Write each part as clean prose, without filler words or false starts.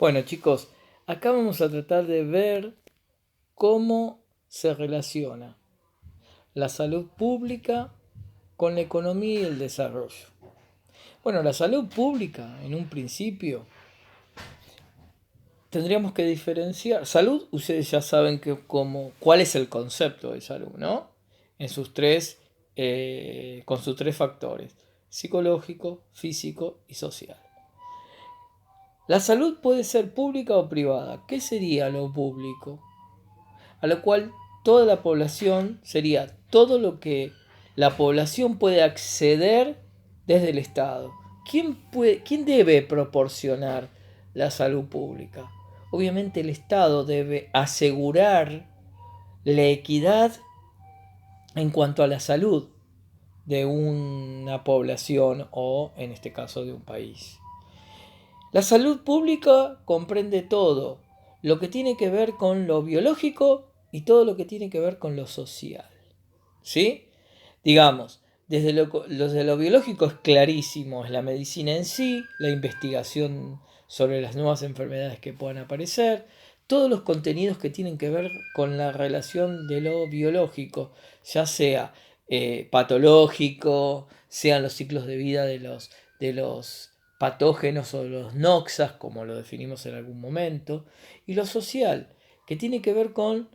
Bueno, chicos, acá vamos a tratar de ver cómo se relaciona la salud pública con la economía y el desarrollo. Bueno, la salud pública, en un principio, tendríamos que diferenciar. Salud, ustedes ya saben cuál es el concepto de salud, ¿no? En con sus tres factores: psicológico, físico y social. La salud puede ser pública o privada. ¿Qué sería lo público? A lo cual toda la población sería todo lo que la población puede acceder desde el Estado. ¿Quién debe proporcionar la salud pública? Obviamente el Estado debe asegurar la equidad en cuanto a la salud de una población o, en este caso, de un país. La salud pública comprende todo lo que tiene que ver con lo biológico y todo lo que tiene que ver con lo social. ¿Sí? Digamos, desde lo biológico es clarísimo, es la medicina en sí, la investigación sobre las nuevas enfermedades que puedan aparecer, todos los contenidos que tienen que ver con la relación de lo biológico, ya sea patológico, sean los ciclos de vida de los patógenos o los noxas, como lo definimos en algún momento, y lo social, que tiene que ver con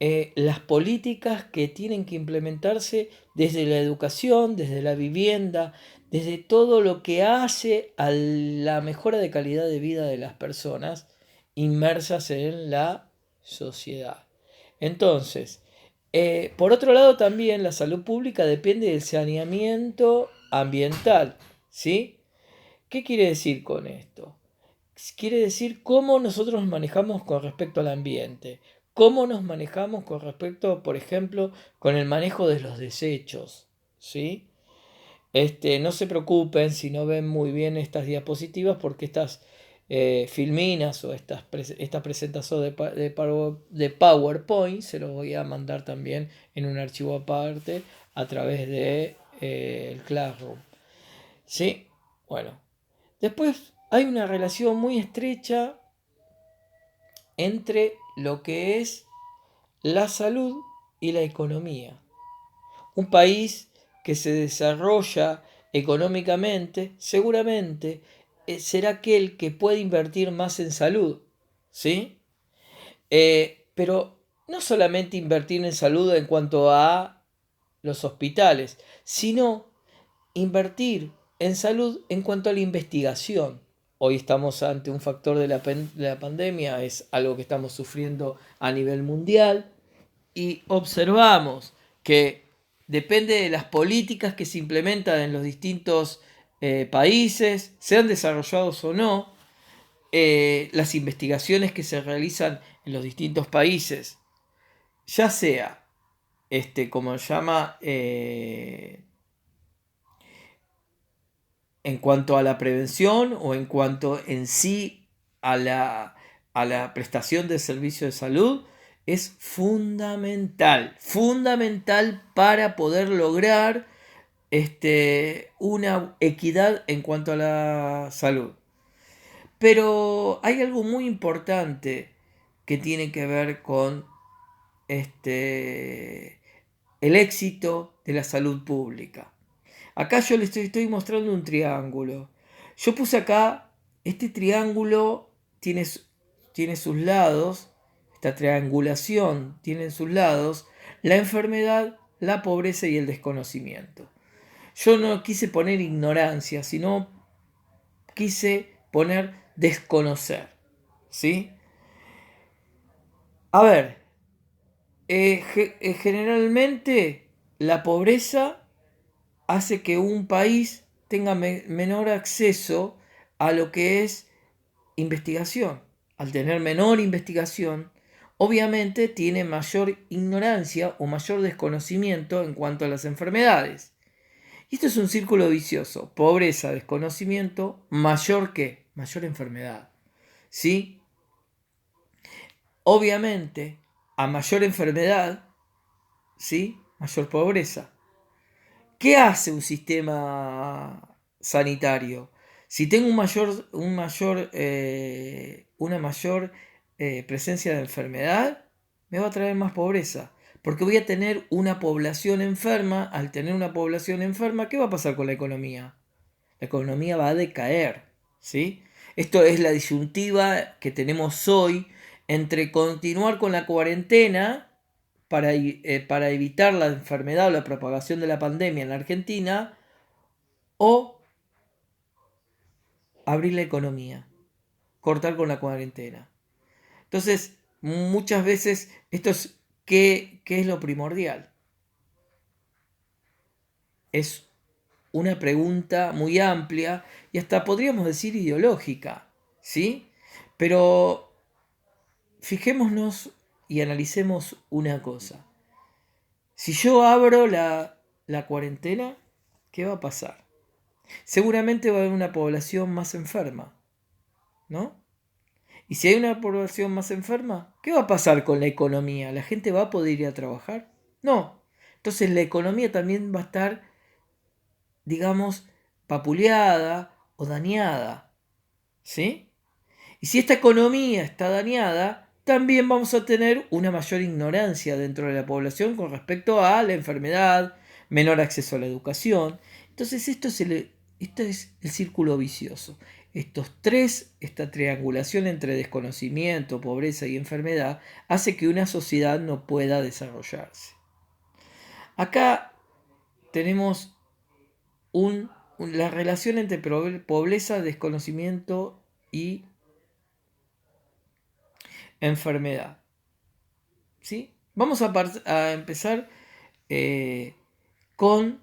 las políticas que tienen que implementarse desde la educación, desde la vivienda, desde todo lo que hace a la mejora de calidad de vida de las personas inmersas en la sociedad. Entonces, por otro lado también la salud pública depende del saneamiento ambiental, ¿sí? ¿Qué quiere decir con esto? Quiere decir cómo nosotros nos manejamos con respecto al ambiente, cómo nos manejamos con respecto, por ejemplo, con el manejo de los desechos, ¿sí? No se preocupen si no ven muy bien estas diapositivas porque estas filminas o esta presentación de PowerPoint se los voy a mandar también en un archivo aparte a través de el Classroom. ¿Sí? Bueno, después hay una relación muy estrecha entre lo que es la salud y la economía. Un país que se desarrolla económicamente seguramente será aquel que puede invertir más en salud, ¿sí? Pero no solamente invertir en salud en cuanto a los hospitales, sino invertir en salud en cuanto a la investigación. Hoy estamos ante un factor de la pandemia, es algo que estamos sufriendo a nivel mundial y observamos que depende de las políticas que se implementan en los distintos países, sean desarrollados o no, las investigaciones que se realizan en los distintos países, ya sea, como se llama, en cuanto a la prevención o en cuanto en sí a la prestación de servicio de salud, es fundamental para poder lograr una equidad en cuanto a la salud. Pero hay algo muy importante que tiene que ver con el éxito de la salud pública. Acá yo les estoy mostrando un triángulo. Yo puse acá, este triángulo tiene sus lados, esta triangulación tiene sus lados, la enfermedad, la pobreza y el desconocimiento. Yo no quise poner ignorancia, sino quise poner desconocer. ¿Sí? A ver, generalmente la pobreza hace que un país tenga menor acceso a lo que es investigación. Al tener menor investigación, obviamente tiene mayor ignorancia o mayor desconocimiento en cuanto a las enfermedades. Y esto es un círculo vicioso. Pobreza, desconocimiento, mayor que, mayor enfermedad. ¿Sí? Obviamente, a mayor enfermedad, ¿sí? Mayor pobreza. ¿Qué hace un sistema sanitario? Si tengo una mayor presencia de enfermedad, me va a traer más pobreza. Porque voy a tener una población enferma. Al tener una población enferma, ¿qué va a pasar con la economía? La economía va a decaer, ¿sí? Esto es la disyuntiva que tenemos hoy entre continuar con la cuarentena para evitar la enfermedad o la propagación de la pandemia en la Argentina, o abrir la economía, cortar con la cuarentena. Entonces, muchas veces ¿qué es lo primordial? Es una pregunta muy amplia y hasta podríamos decir ideológica, ¿sí? Pero fijémonos y analicemos una cosa. Si yo abro la cuarentena, ¿qué va a pasar? Seguramente va a haber una población más enferma, ¿no? Y si hay una población más enferma, ¿qué va a pasar con la economía? ¿La gente va a poder ir a trabajar? No. Entonces la economía también va a estar, digamos, papuleada o dañada, ¿sí? Y si esta economía está dañada, también vamos a tener una mayor ignorancia dentro de la población con respecto a la enfermedad, menor acceso a la educación. Entonces esto es el círculo vicioso. Esta triangulación entre desconocimiento, pobreza y enfermedad, hace que una sociedad no pueda desarrollarse. Acá tenemos la relación entre pobreza, desconocimiento y enfermedad. ¿Sí? Vamos a empezar con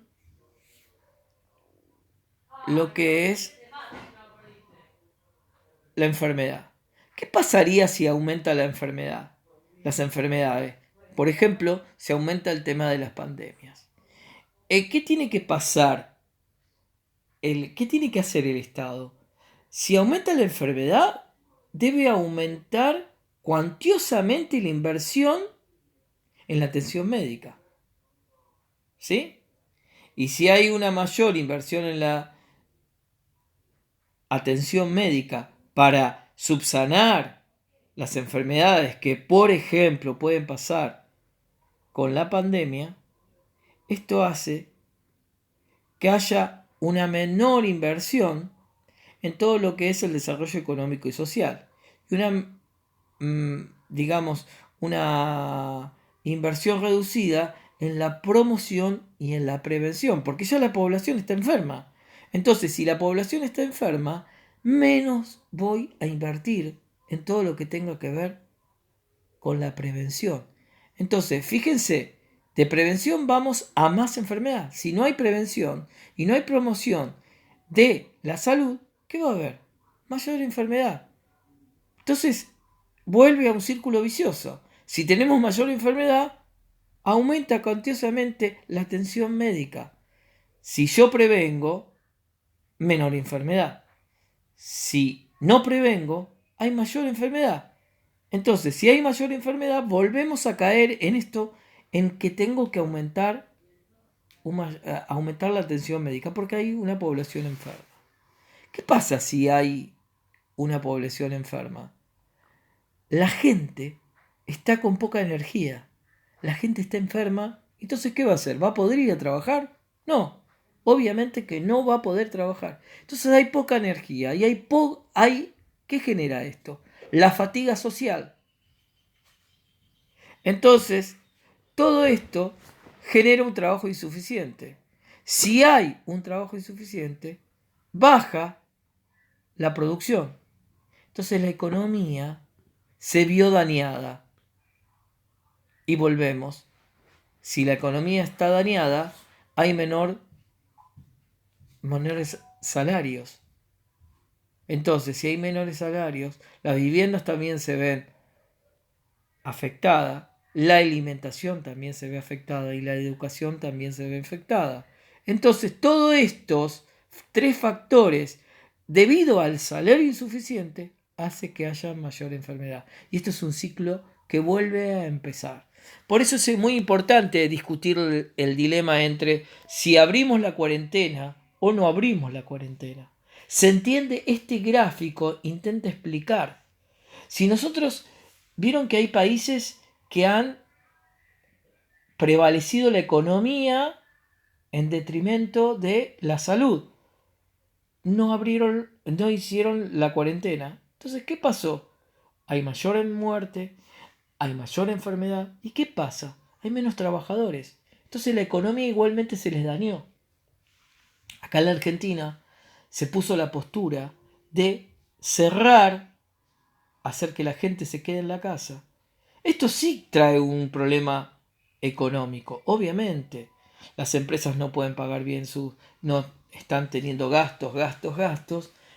lo que es la enfermedad. ¿Qué pasaría si aumenta la enfermedad? Las enfermedades. Por ejemplo, si aumenta el tema de las pandemias. ¿Qué tiene que pasar? ¿Qué tiene que hacer el Estado? Si aumenta la enfermedad, debe aumentar cuantiosamente la inversión en la atención médica. ¿Sí? Y si hay una mayor inversión en la atención médica para subsanar las enfermedades que, por ejemplo, pueden pasar con la pandemia, esto hace que haya una menor inversión en todo lo que es el desarrollo económico y social. Y digamos, una inversión reducida en la promoción y en la prevención, porque ya la población está enferma. Entonces, si la población está enferma, menos voy a invertir en todo lo que tenga que ver con la prevención. Entonces, fíjense, de prevención vamos a más enfermedad. Si no hay prevención y no hay promoción de la salud, ¿qué va a haber? Mayor enfermedad. Entonces, vuelve a un círculo vicioso. Si tenemos mayor enfermedad, aumenta cuantiosamente la atención médica. Si yo prevengo, menor enfermedad. Si no prevengo, hay mayor enfermedad. Entonces, si hay mayor enfermedad, volvemos a caer en esto, en que tengo que aumentar la atención médica porque hay una población enferma. ¿Qué pasa si hay una población enferma? La gente está con poca energía. La gente está enferma. Entonces, ¿qué va a hacer? ¿Va a poder ir a trabajar? No. Obviamente que no va a poder trabajar. Entonces hay poca energía. Y ¿qué genera esto? La fatiga social. Entonces, todo esto genera un trabajo insuficiente. Si hay un trabajo insuficiente, baja la producción. Entonces la economía se vio dañada. Y volvemos. Si la economía está dañada, hay menores salarios. Entonces, si hay menores salarios, las viviendas también se ven afectadas, la alimentación también se ve afectada y la educación también se ve afectada. Entonces, todos estos tres factores, debido al salario insuficiente, hace que haya mayor enfermedad. Y esto es un ciclo que vuelve a empezar. Por eso es muy importante discutir el dilema entre si abrimos la cuarentena o no abrimos la cuarentena. ¿Se entiende? Este gráfico intenta explicar. Si nosotros vieron que hay países que han prevalecido la economía en detrimento de la salud. No hicieron la cuarentena. Entonces, ¿qué pasó? Hay mayor muerte, hay mayor enfermedad. ¿Y qué pasa? Hay menos trabajadores. Entonces la economía igualmente se les dañó. Acá en la Argentina se puso la postura de cerrar, hacer que la gente se quede en la casa. Esto sí trae un problema económico, obviamente. Las empresas no pueden pagar bien no están teniendo gastos,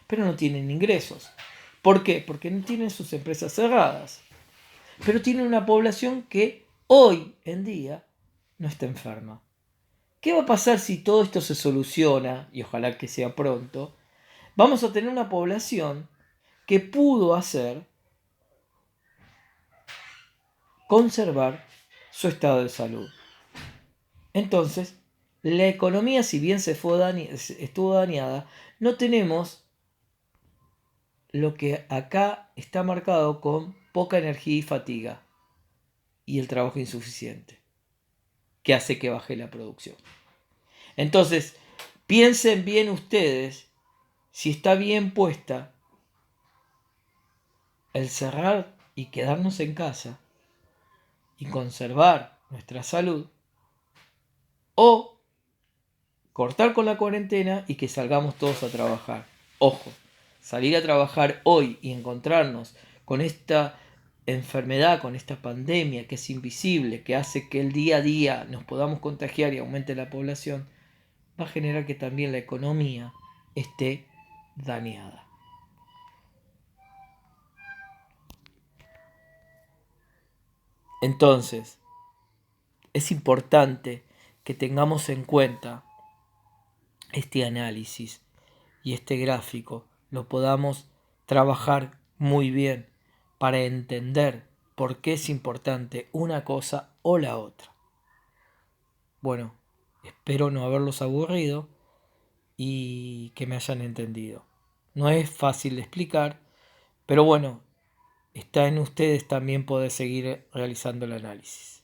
pero no tienen ingresos. ¿Por qué? Porque no tienen sus empresas cerradas. Pero tienen una población que hoy en día no está enferma. ¿Qué va a pasar si todo esto se soluciona, y ojalá que sea pronto? Vamos a tener una población que pudo conservar su estado de salud. Entonces, la economía, si bien estuvo dañada, no tenemos lo que acá está marcado con poca energía y fatiga y el trabajo insuficiente, que hace que baje la producción. Entonces, piensen bien ustedes si está bien puesta el cerrar y quedarnos en casa y conservar nuestra salud, o cortar con la cuarentena y que salgamos todos a trabajar. Ojo, salir a trabajar hoy y encontrarnos con esta enfermedad, con esta pandemia que es invisible, que hace que el día a día nos podamos contagiar y aumente la población, va a generar que también la economía esté dañada. Entonces, es importante que tengamos en cuenta este análisis y este gráfico, lo podamos trabajar muy bien para entender por qué es importante una cosa o la otra. Bueno, espero no haberlos aburrido y que me hayan entendido. No es fácil de explicar, pero bueno, está en ustedes también poder seguir realizando el análisis.